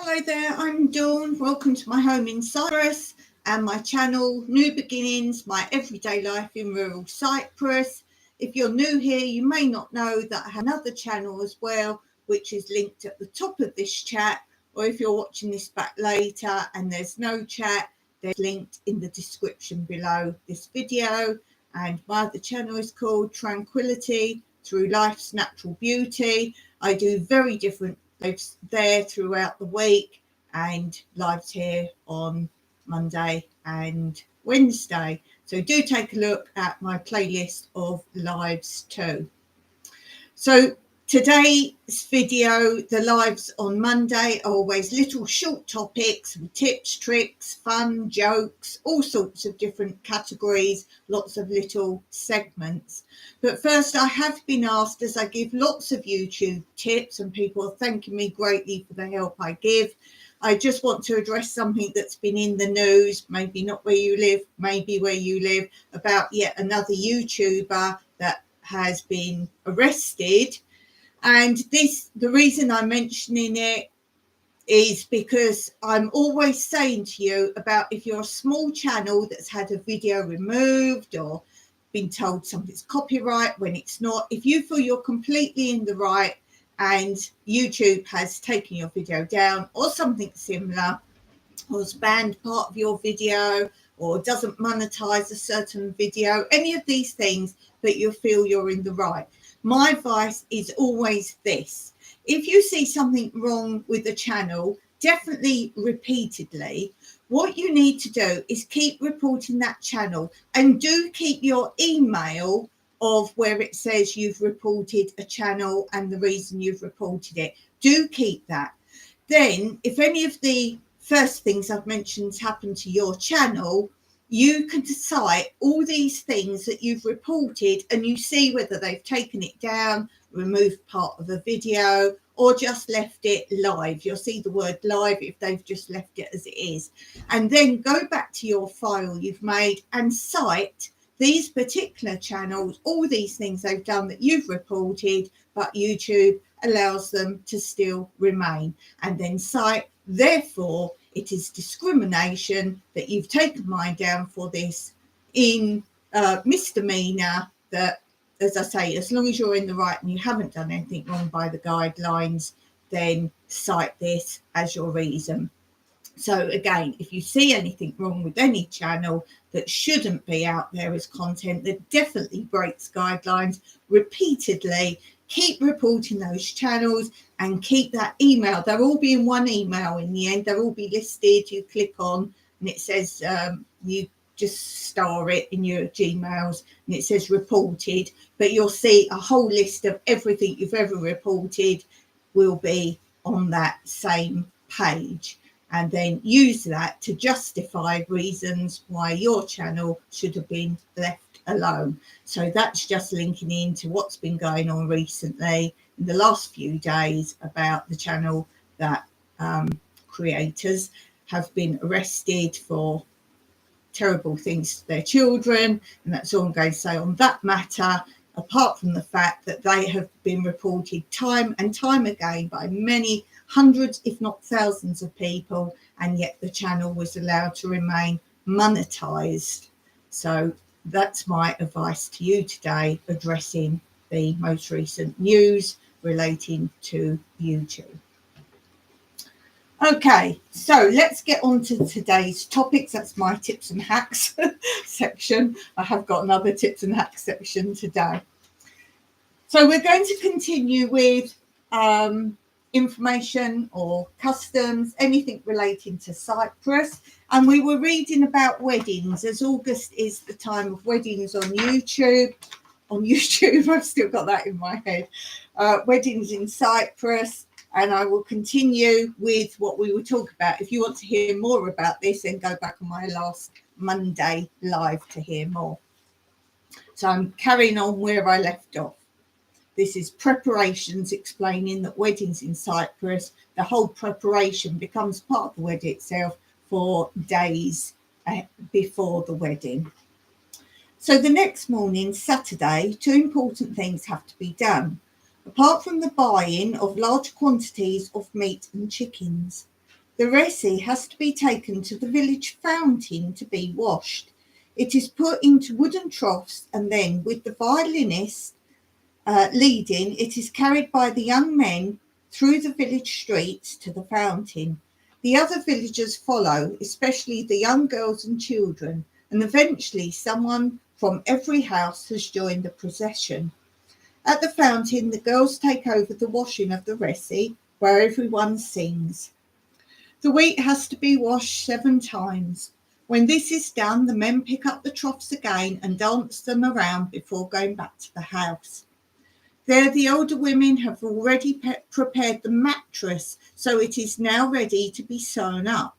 Hello there, I'm Dawn. Welcome to my home in Cyprus and my channel, New Beginnings, my everyday life in rural Cyprus. If you're new here, you may not know that I have another channel as well, which is linked at the top of this chat, or if you're watching this back later and there's no chat, there's linked in the description below this video. And my other channel is called Tranquility Through Life's Natural Beauty. I do very different lives there throughout the week and lives here on Monday and Wednesday. So do take a look at my playlist of lives too. So today's video, the lives on Monday, are always little short topics, tips, tricks, fun, jokes, all sorts of different categories, lots of little segments. But first, I have been asked, as I give lots of YouTube tips and people are thanking me greatly for the help I give, I just want to address something that's been in the news, maybe not where you live, maybe where you live, about yet another YouTuber that has been arrested. And the reason I'm mentioning it is because I'm always saying to you about, if you're a small channel that's had a video removed or been told something's copyright when it's not, if you feel you're completely in the right and YouTube has taken your video down or something similar, or has banned part of your video, or doesn't monetize a certain video, any of these things, that you feel you're in the right, my advice is always this: if you see something wrong with the channel, definitely repeatedly, what you need to do is keep reporting that channel, and do keep your email of where it says you've reported a channel and the reason you've reported it. Do keep that. Then if any of the first things I've mentioned happen to your channel, you can cite all these things that you've reported, and you see whether they've taken it down, removed part of a video, or just left it live. You'll see the word live if they've just left it as it is. And then go back to your file you've made and cite these particular channels, all these things they've done that you've reported, but YouTube allows them to still remain. And then cite, therefore, it is discrimination that you've taken mine down for this in misdemeanor, that, as I say, as long as you're in the right and you haven't done anything wrong by the guidelines, then cite this as your reason. So again, if you see anything wrong with any channel that shouldn't be out there as content, that definitely breaks guidelines, repeatedly keep reporting those channels and keep that email. They'll all be in one email in the end. They'll all be listed. You click on and it says, you just star it in your Gmails and it says reported, but you'll see a whole list of everything you've ever reported will be on that same page. And then use that to justify reasons why your channel should have been left alone. So that's just linking into what's been going on recently in the last few days about the channel that creators have been arrested for terrible things to their children. And that's all I'm going to say on that matter, apart from the fact that they have been reported time and time again by many hundreds, if not thousands of people, and yet the channel was allowed to remain monetized. So that's my advice to you today, addressing the most recent news relating to YouTube. Okay, so let's get on to today's topics. That's my tips and hacks section. I have got another tips and hacks section today. So we're going to continue with information or customs, anything relating to Cyprus. And we were reading about weddings, as August is the time of weddings on YouTube. I've still got that in my head. Weddings in Cyprus. And I will continue with what we were talking about. If you want to hear more about this, then go back on my last Monday live to hear more. So I'm carrying on where I left off. This is preparations, explaining that weddings in Cyprus, the whole preparation becomes part of the wedding itself for days before the wedding. So the next morning, Saturday, two important things have to be done. Apart from the buying of large quantities of meat and chickens, The resi has to be taken to the village fountain to be washed. It is put into wooden troughs and then, with the violinist leading, it is carried by the young men through the village streets to the fountain. The other villagers follow, especially the young girls and children, and eventually someone from every house has joined the procession. At the fountain, the girls take over the washing of the resi, where everyone sings. The wheat has to be washed 7 times. When this is done, the men pick up the troughs again and dance them around before going back to the house. There, the older women have already prepared the mattress, so it is now ready to be sewn up.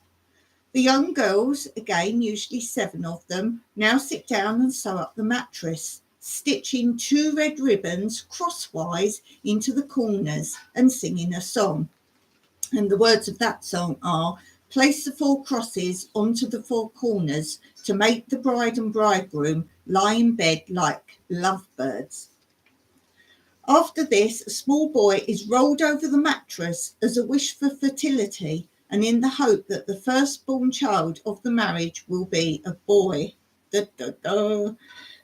The young girls, again usually 7 of them, now sit down and sew up the mattress, stitching 2 red ribbons crosswise into the corners and singing a song. And the words of that song are, "Place the 4 crosses onto the 4 corners to make the bride and bridegroom lie in bed like lovebirds." After this, a small boy is rolled over the mattress as a wish for fertility and in the hope that the firstborn child of the marriage will be a boy. Da, da, da.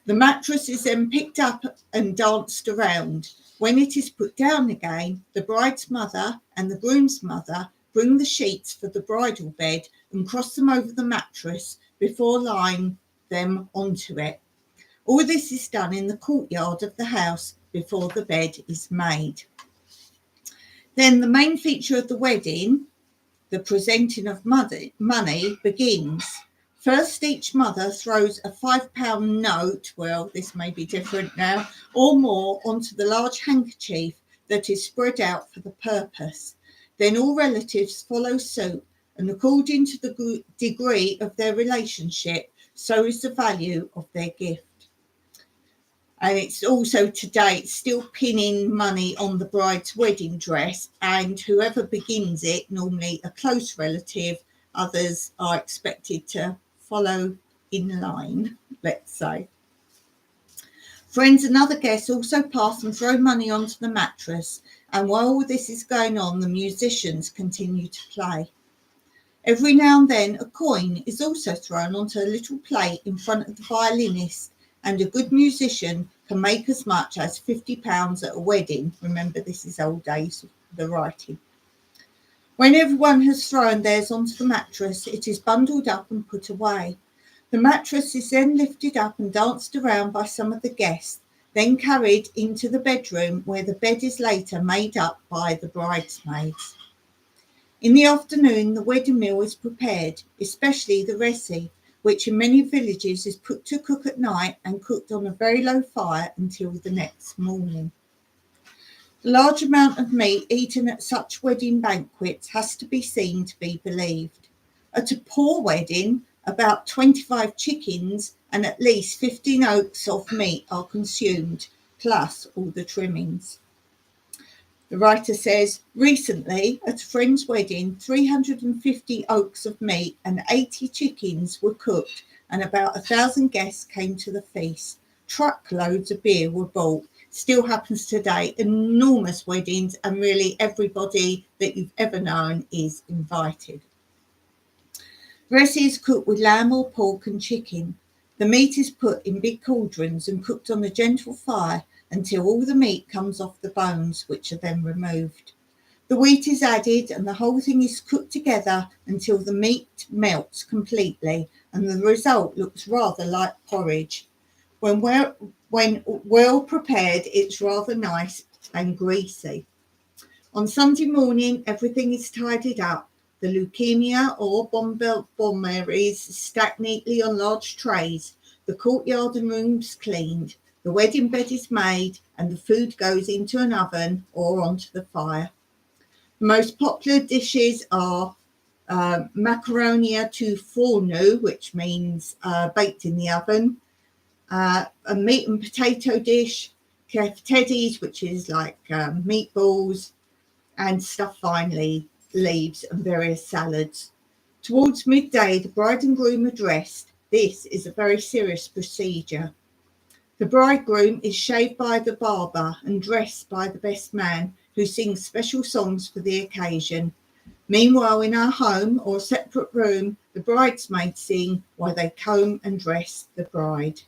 The mattress is then picked up and danced around. When it is put down again, the bride's mother and the groom's mother bring the sheets for the bridal bed and cross them over the mattress before lying them onto it. All this is done in the courtyard of the house before the bed is made. Then the main feature of the wedding, the presenting of money, begins. First, each mother throws a £5 note, well, this may be different now, or more onto the large handkerchief that is spread out for the purpose. Then all relatives follow suit, and according to the degree of their relationship, so is the value of their gift. And it's also today, it's still pinning money on the bride's wedding dress, and whoever begins it, normally a close relative, others are expected to follow in line, let's say. Friends and other guests also pass and throw money onto the mattress, and while all this is going on, the musicians continue to play. Every now and then a coin is also thrown onto a little plate in front of the violinist, and a good musician can make as much as £50 at a wedding. Remember, this is old days, the writing. When everyone has thrown theirs onto the mattress, it is bundled up and put away. The mattress is then lifted up and danced around by some of the guests, then carried into the bedroom where the bed is later made up by the bridesmaids. In the afternoon, the wedding meal is prepared, especially the resi, which in many villages is put to cook at night and cooked on a very low fire until the next morning. The large amount of meat eaten at such wedding banquets has to be seen to be believed. At a poor wedding, about 25 chickens and at least 15 oaks of meat are consumed, plus all the trimmings. The writer says, recently, at a friend's wedding, 350 oaks of meat and 80 chickens were cooked, and about 1,000 guests came to the feast. Truckloads of beer were bought. Still happens today. Enormous weddings, and really everybody that you've ever known is invited. Resi is cooked with lamb or pork and chicken. The meat is put in big cauldrons and cooked on a gentle fire until all the meat comes off the bones, which are then removed. The wheat is added and the whole thing is cooked together until the meat melts completely and the result looks rather like porridge. When well prepared, it's rather nice and greasy. On Sunday morning, everything is tidied up. The leukemia or bonberries stacked neatly on large trays. The courtyard and rooms cleaned. The wedding bed is made and the food goes into an oven or onto the fire. The most popular dishes are macaronia to forno, which means baked in the oven, a meat and potato dish, keftedes, which is like meatballs, and stuffed vine leaves and various salads. Towards midday, the bride and groom are dressed. This is a very serious procedure. The bridegroom is shaved by the barber and dressed by the best man, who sings special songs for the occasion. Meanwhile, in our home or separate room, the bridesmaids sing while they comb and dress the bride.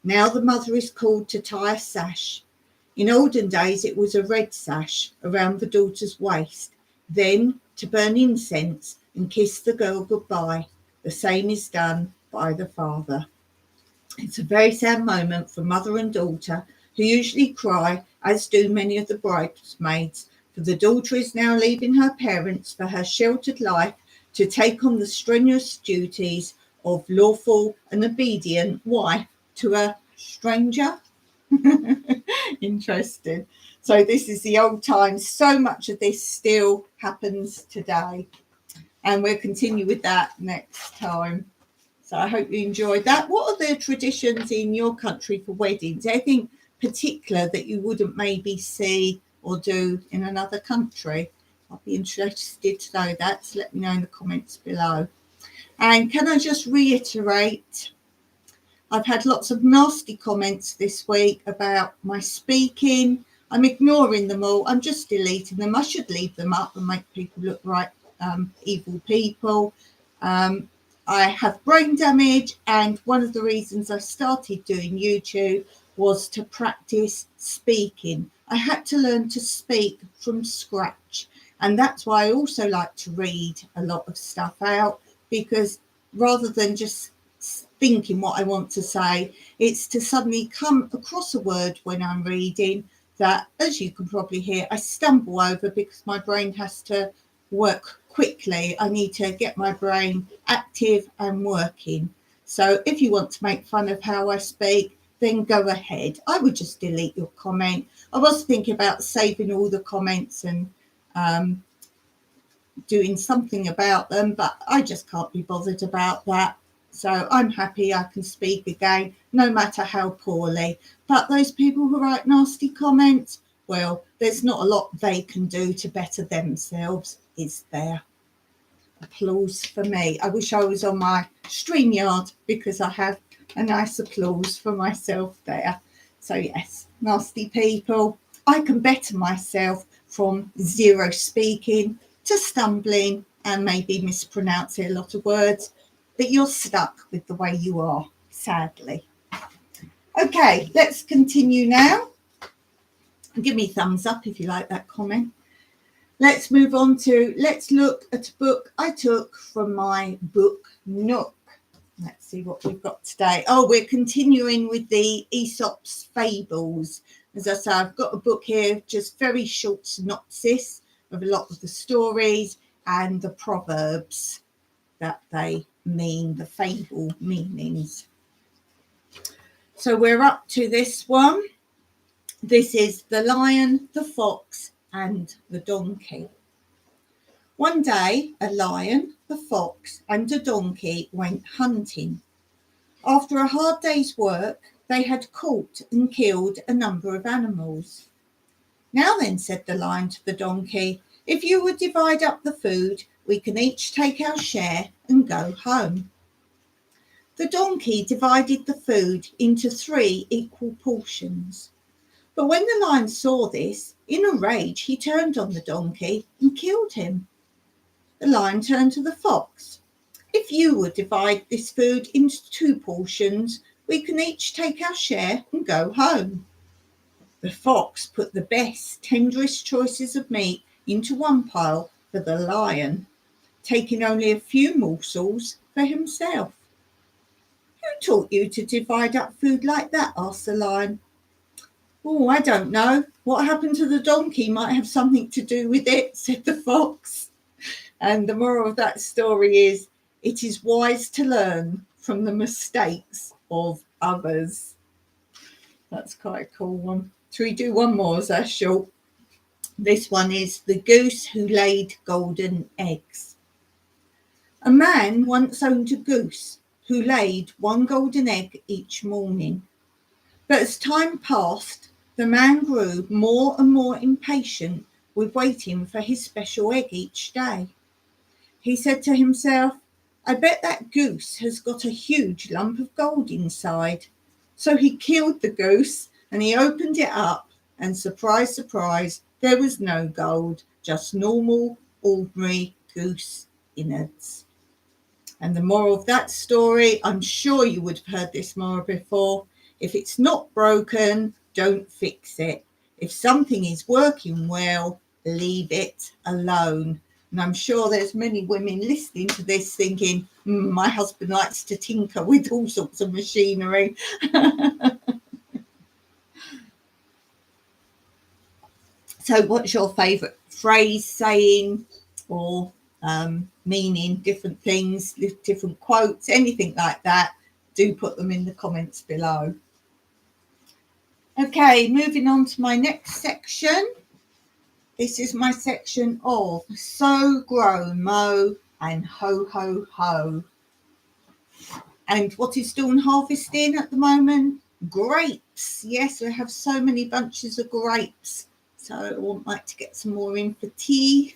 Now the mother is called to tie a sash. In olden days, it was a red sash around the daughter's waist, then to burn incense and kiss the girl goodbye. The same is done by the father. It's a very sad moment for mother and daughter, who usually cry, as do many of the bridesmaids, for the daughter is now leaving her parents for her sheltered life to take on the strenuous duties of lawful and obedient wife to a stranger. Interesting. So this is the old times. So much of this still happens today. And we'll continue with that next time. So I hope you enjoyed that. What are the traditions in your country for weddings? Anything particular that you wouldn't maybe see or do in another country? I'll be interested to know that. So let me know in the comments below. And can I just reiterate, I've had lots of nasty comments this week about my speaking. I'm ignoring them all. I'm just deleting them. I should leave them up and make people look like evil people. I have brain damage, and one of the reasons I started doing YouTube was to practice speaking. I had to learn to speak from scratch, and that's why I also like to read a lot of stuff out, because rather than just thinking what I want to say, it's to suddenly come across a word when I'm reading that, as you can probably hear, I stumble over because my brain has to work quickly. I need to get my brain active and working. So if you want to make fun of how I speak, then go ahead. I would just delete your comment. I was thinking about saving all the comments and doing something about them, but I just can't be bothered about that. So I'm happy I can speak again, no matter how poorly. But those people who write nasty comments, well, there's not a lot they can do to better themselves, is there? Applause for me. I wish I was on my StreamYard, because I have a nice applause for myself there. So yes, nasty people. I can better myself from zero speaking to stumbling and maybe mispronouncing a lot of words, but you're stuck with the way you are, sadly. Okay, let's continue now. Give me a thumbs up if you like that comment. Let's move on to, let's look at a book I took from my book Nook. Let's see what we've got today. Oh, we're continuing with the Aesop's Fables. As I say, I've got a book here, just very short synopsis of a lot of the stories and the proverbs that they mean, the fable meanings. So we're up to this one. This is The Lion, the Fox, and the Donkey. One day, a lion, a fox, and a donkey went hunting. After a hard day's work, they had caught and killed a number of animals. Now then, said the lion to the donkey, if you would divide up the food, we can each take our share and go home. The donkey divided the food into 3 equal portions. But when the lion saw this, in a rage, he turned on the donkey and killed him. The lion turned to the fox. If you would divide this food into 2 portions, we can each take our share and go home. The fox put the best, tenderest choices of meat into one pile for the lion, taking only a few morsels for himself. Who taught you to divide up food like that? Asked the lion. Oh, I don't know. What happened to the donkey might have something to do with it, said the fox. And the moral of that story is, it is wise to learn from the mistakes of others. That's quite a cool one. Shall we do one more? That's short. This one is The Goose Who Laid Golden Eggs. A man once owned a goose who laid 1 golden egg each morning. But as time passed, the man grew more and more impatient with waiting for his special egg each day. He said to himself, I bet that goose has got a huge lump of gold inside. So he killed the goose and he opened it up, and surprise, surprise, there was no gold, just normal, ordinary goose innards. And the moral of that story, I'm sure you would have heard this moral before. If it's not broken, don't fix it. If something is working well, leave it alone. And I'm sure there's many women listening to this thinking, my husband likes to tinker with all sorts of machinery. So what's your favourite phrase, saying, or meaning, different things, different quotes, anything like that? Do put them in the comments below. Okay, moving on to my next section. This is my section of sow, grow, mow, and ho, ho, ho. And what is dawn harvesting at the moment? Grapes. Yes, we have so many bunches of grapes. So I would like to get some more in for tea.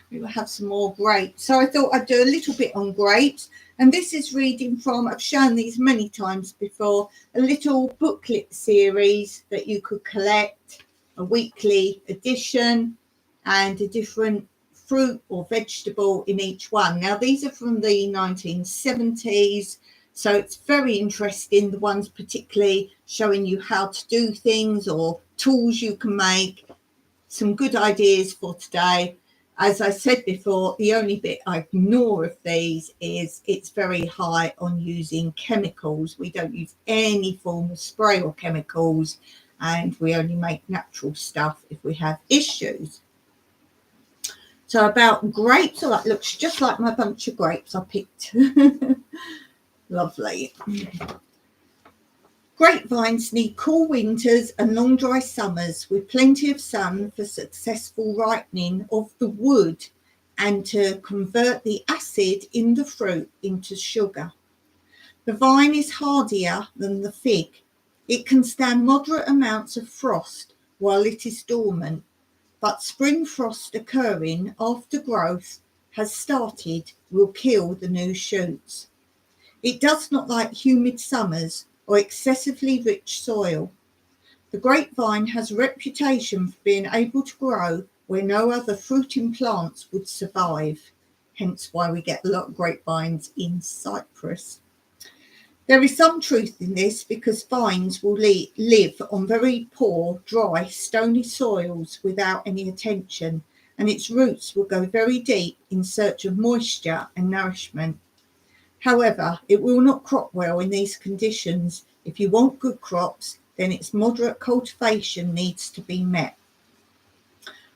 We will have some more grapes. So I thought I'd do a little bit on grapes. And this is reading from, I've shown these many times before, a little booklet series that you could collect, a weekly edition, and a different fruit or vegetable in each one. Now, these are from the 1970s. So it's very interesting, the ones particularly showing you how to do things or tools you can make. Some good ideas for today. As I said before, the only bit I ignore of these is it's very high on using chemicals. We don't use any form of spray or chemicals, and we only make natural stuff if we have issues. So about grapes, oh, that looks just like my bunch of grapes I picked. Lovely. Grapevines need cool winters and long dry summers with plenty of sun for successful ripening of the wood and to convert the acid in the fruit into sugar. The vine is hardier than the fig. It can stand moderate amounts of frost while it is dormant, but spring frost occurring after growth has started will kill the new shoots. It does not like humid summers or excessively rich soil. The grapevine has a reputation for being able to grow where no other fruiting plants would survive, hence why we get a lot of grapevines in Cyprus. There is some truth in this because vines will live on very poor, dry, stony soils without any attention, and its roots will go very deep in search of moisture and nourishment. However, it will not crop well in these conditions. If you want good crops, then its moderate cultivation needs to be met.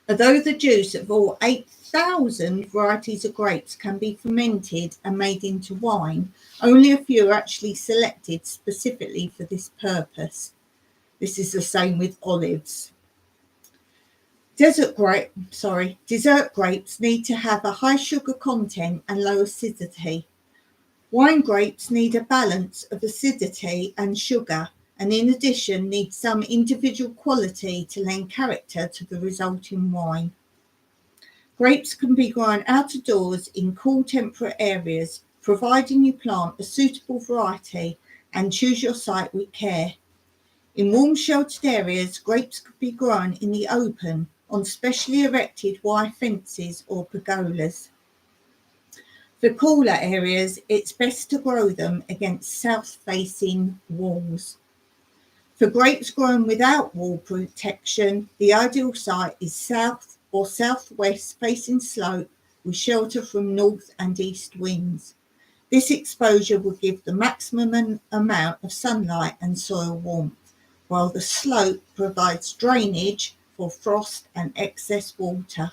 Although the juice of all 8,000 varieties of grapes can be fermented and made into wine, only a few are actually selected specifically for this purpose. This is the same with olives. Dessert grapes need to have a high sugar content and low acidity. Wine grapes need a balance of acidity and sugar, and in addition need some individual quality to lend character to the resulting wine. Grapes can be grown out of doors in cool temperate areas, providing you plant a suitable variety and choose your site with care. In warm sheltered areas, grapes could be grown in the open on specially erected wire fences or pergolas. For cooler areas, it's best to grow them against south-facing walls. For grapes grown without wall protection, the ideal site is south or southwest facing slope with shelter from north and east winds. This exposure will give the maximum amount of sunlight and soil warmth, while the slope provides drainage for frost and excess water.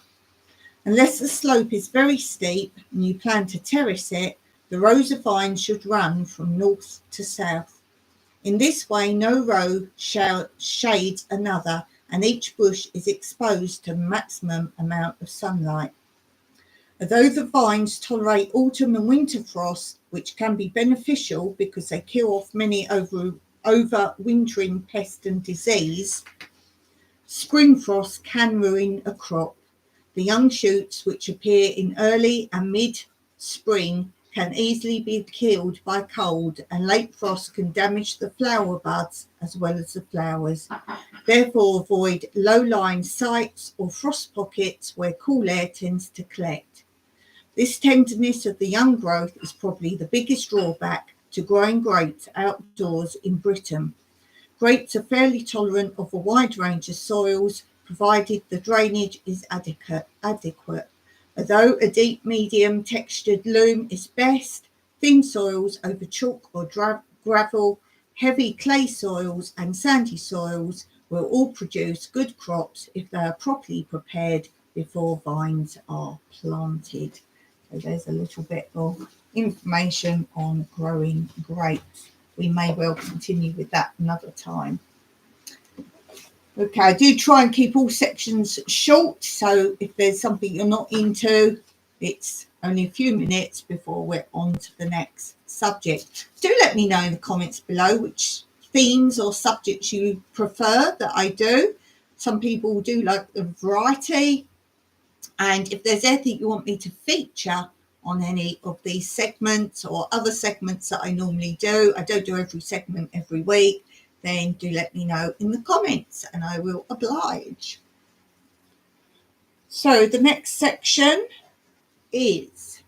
Unless the slope is very steep and you plan to terrace it, the rows of vines should run from north to south. In this way, no row shades another and each bush is exposed to the maximum amount of sunlight. Although the vines tolerate autumn and winter frost, which can be beneficial because they kill off many overwintering pest and disease, spring frost can ruin a crop. The young shoots, which appear in early and mid-spring, can easily be killed by cold, and late frost can damage the flower buds as well as the flowers. Therefore, avoid low-lying sites or frost pockets where cool air tends to collect. This tenderness of the young growth is probably the biggest drawback to growing grapes outdoors in Britain. Grapes are fairly tolerant of a wide range of soils, provided the drainage is adequate. Although a deep medium textured loam is best, thin soils over chalk or gravel, heavy clay soils and sandy soils will all produce good crops if they are properly prepared before vines are planted. So there's a little bit of information on growing grapes. We may well continue with that another time. Okay, I do try and keep all sections short, so if there's something you're not into, it's only a few minutes before we're on to the next subject. Do let me know in the comments below which themes or subjects you prefer that I do. Some people do like a variety, and if there's anything you want me to feature on any of these segments or other segments that I normally do, I don't do every segment every week, then do let me know in the comments and I will oblige. So the next section is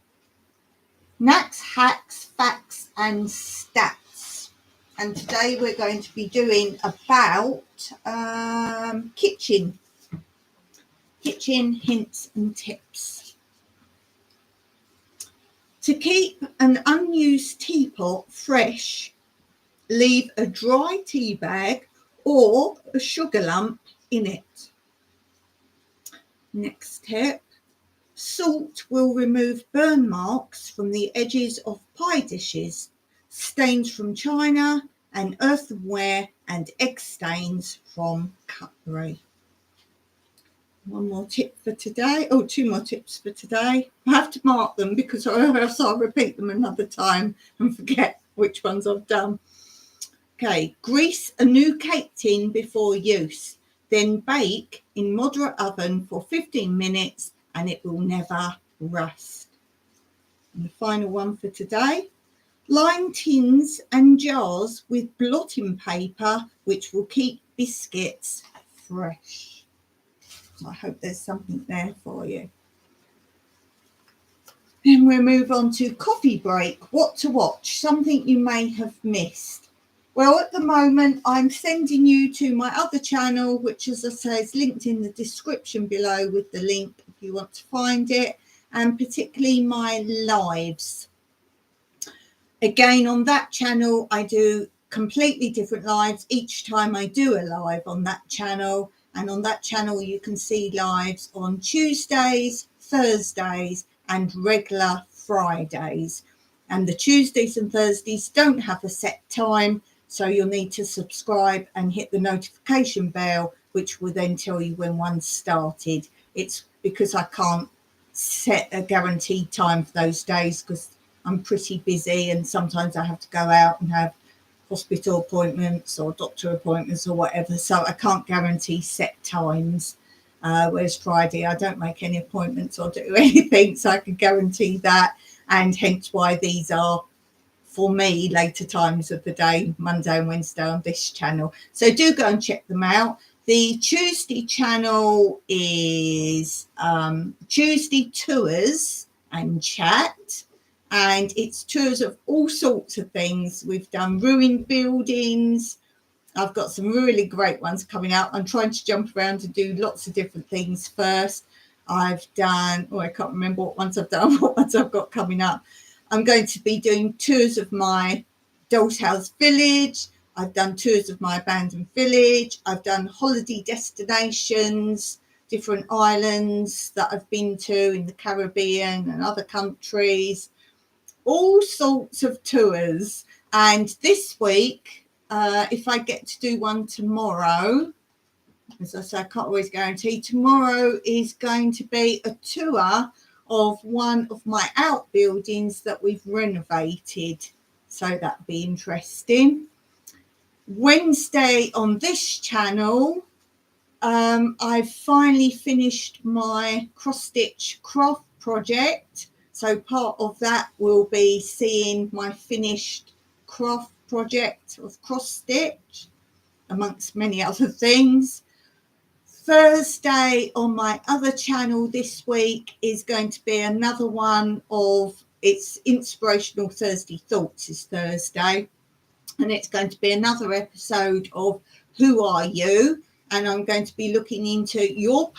Knacks, Hacks, Facts and Stats. And today we're going to be doing about kitchen hints and tips. To keep an unused teapot fresh, leave a dry tea bag or a sugar lump in it. Next tip, salt will remove burn marks from the edges of pie dishes, stains from china and earthenware and egg stains from cutlery. One more tip for today. Oh, two more tips for today. I have to mark them because else I'll repeat them another time and forget which ones I've done. Okay, grease a new cake tin before use, then bake in moderate oven for 15 minutes and it will never rust. And the final one for today, line tins and jars with blotting paper which will keep biscuits fresh. I hope there's something there for you. Then we'll move on to coffee break. What to watch, something you may have missed. Well, at the moment, I'm sending you to my other channel, which, as I say, is linked in the description below with the link if you want to find it, and particularly my lives. Again, on that channel, I do completely different lives each time I do a live on that channel. And on that channel, you can see lives on Tuesdays, Thursdays, and regular Fridays. And the Tuesdays and Thursdays don't have a set time, so you'll need to subscribe and hit the notification bell, which will then tell you when one's started. It's because I can't set a guaranteed time for those days because I'm pretty busy and sometimes I have to go out and have hospital appointments or doctor appointments or whatever, so I can't guarantee set times. Whereas Friday I don't make any appointments or do anything, so I can guarantee that, and hence why these are for me later times of the day, Monday and Wednesday on this channel. So do go and check them out. The Tuesday channel is Tuesday Tours and Chat, and it's tours of all sorts of things. We've done ruined buildings. I've got some really great ones coming out. I'm trying to jump around and do lots of different things first. I've done, I can't remember what ones I've done, what ones I've got coming up. I'm going to be doing tours of my Doll's House village. I've done tours of my abandoned village. I've done holiday destinations, different islands that I've been to in the Caribbean and other countries. All sorts of tours. And this week, if I get to do one tomorrow, as I say, I can't always guarantee, tomorrow is going to be a tour of one of my outbuildings that we've renovated. So that'll be interesting. Wednesday on this channel, I've finally finished my cross-stitch craft project. So part of that will be seeing my finished craft project of cross stitch, amongst many other things. Thursday on my other channel this week is going to be another one of it's Inspirational Thursday Thoughts is Thursday, and it's going to be another episode of Who Are You? And I'm going to be looking into your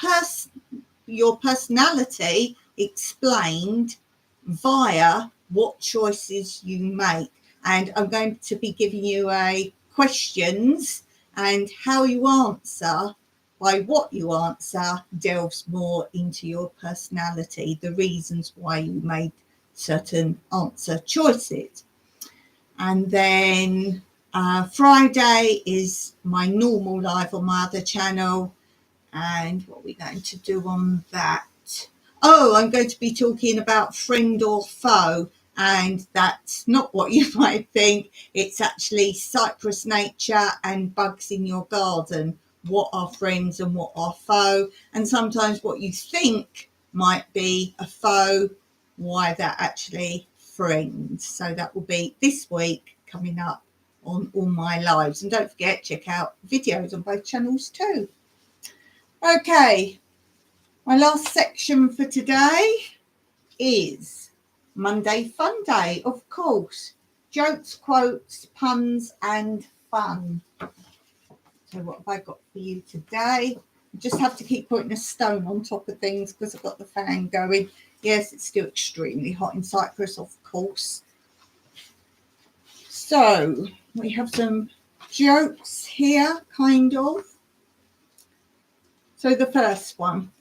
personality explained via what choices you make. And I'm going to be giving you questions, and how you answer by what you answer delves more into your personality, the reasons why you made certain answer choices. And then Friday is my normal live on my other channel. And what are we going to do on that? Oh, I'm going to be talking about friend or foe. And that's not what you might think. It's actually Cyprus nature and bugs in your garden. What are friends and what are foe? And sometimes what you think might be a foe, why they're actually friends. So that will be this week coming up on all my lives. And don't forget, check out videos on both channels too. Okay, my last section for today is Monday Fun Day, of course. Jokes, quotes, puns and fun. So what have I got for you today? I just have to keep putting a stone on top of things because I've got the fan going. Yes, it's still extremely hot in Cyprus, of course. So we have some jokes here, kind of. So the first one.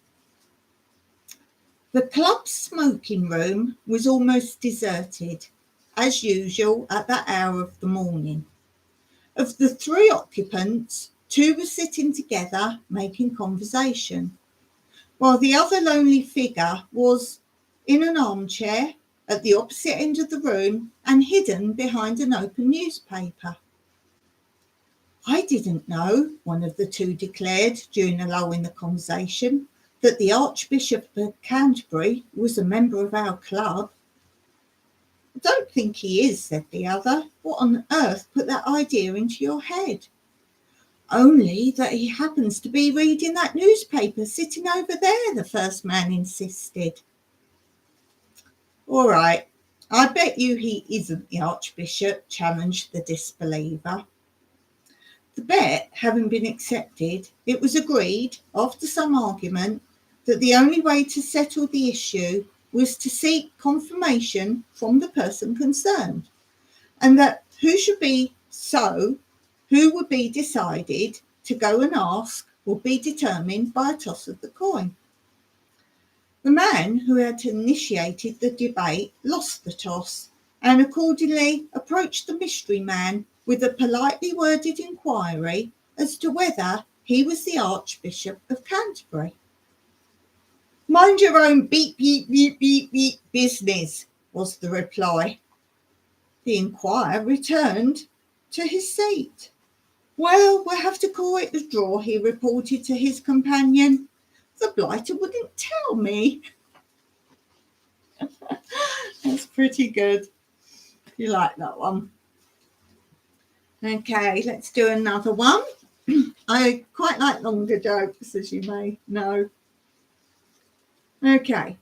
The club's smoking room was almost deserted, as usual at that hour of the morning. Of the 3 occupants, 2 were sitting together making conversation, while the other lonely figure was in an armchair at the opposite end of the room and hidden behind an open newspaper. I didn't know, one of the 2 declared during a lull in the conversation, that the Archbishop of Canterbury was a member of our club. I don't think he is, said the other. What on earth put that idea into your head? Only that he happens to be reading that newspaper sitting over there, the first man insisted. All right, I bet you he isn't the Archbishop, challenged the disbeliever. The bet having been accepted, it was agreed, after some argument, that the only way to settle the issue was to seek confirmation from the person concerned, and that who would be decided to go and ask would be determined by a toss of the coin. The man who had initiated the debate lost the toss and accordingly approached the mystery man with a politely worded inquiry as to whether he was the Archbishop of Canterbury. Mind your own beep, beep, beep, beep, beep business, was the reply. The inquirer returned to his seat. Well, we'll have to call it a draw, he reported to his companion. The blighter wouldn't tell me. That's pretty good. You like that one? Okay, let's do another one. I quite like longer jokes, as you may know. Okay.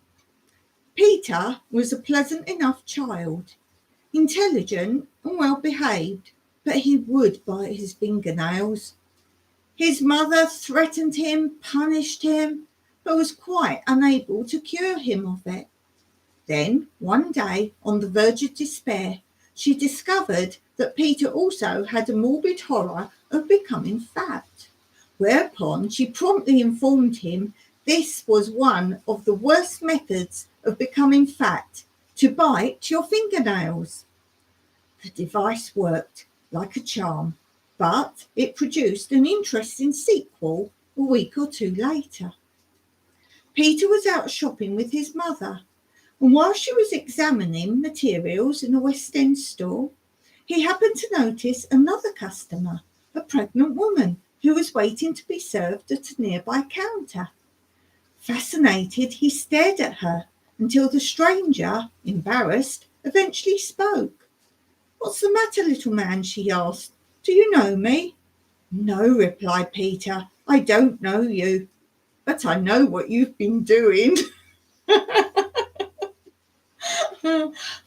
Peter was a pleasant enough child, intelligent and well behaved, but he would bite his fingernails. His mother threatened him, punished him, but was quite unable to cure him of it. Then, one day, on the verge of despair, she discovered that Peter also had a morbid horror of becoming fat, whereupon she promptly informed him this was one of the worst methods of becoming fat, to bite your fingernails. The device worked like a charm, but it produced an interesting sequel a week or 2 later. Peter was out shopping with his mother, and while she was examining materials in a West End store, he happened to notice another customer, a pregnant woman who was waiting to be served at a nearby counter. Fascinated, he stared at her until the stranger, embarrassed, eventually spoke. What's the matter, little man? She asked. Do you know me? No, replied Peter. I don't know you. but I know what you've been doing.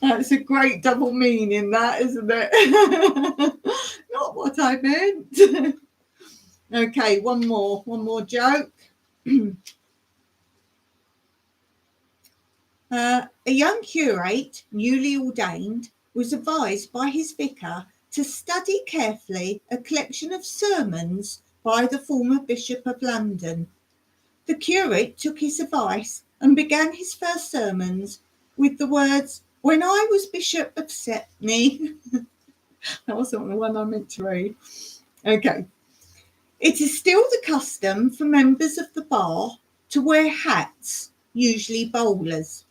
That's a great double meaning, that, isn't it? Not what I meant. Okay, one more joke. A young curate, newly ordained, was advised by his vicar to study carefully a collection of sermons by the former Bishop of London. The curate took his advice and began his first sermons with the words, "When I was Bishop of Stepney." That wasn't the one I meant to read. Okay. It is still the custom for members of the bar to wear hats, usually bowlers.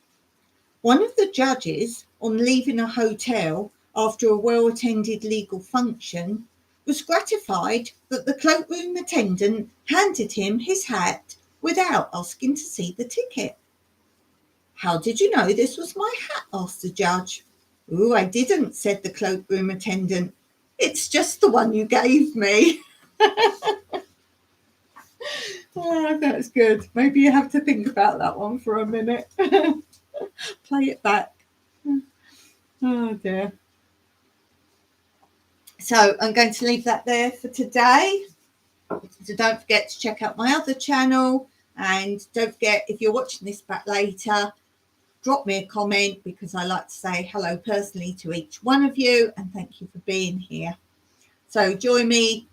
One of the judges, on leaving a hotel after a well-attended legal function, was gratified that the cloakroom attendant handed him his hat without asking to see the ticket. "How did you know this was my hat?" asked the judge. "Oh, I didn't," said the cloakroom attendant. "It's just the one you gave me." Oh, that's good. Maybe you have to think about that one for a minute. Play it back. Oh dear. So I'm going to leave that there for today. So don't forget to check out my other channel, and don't forget, if you're watching this back later, drop me a comment, because I like to say hello personally to each one of you and thank you for being here. So join me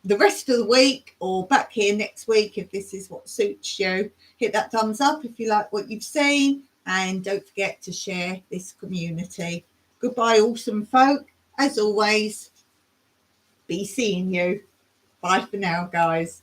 the rest of the week, or back here next week if this is what suits you. Hit that thumbs up if you like what you've seen, and don't forget to share this community. Goodbye, awesome folk. As always, be seeing you. Bye for now, guys.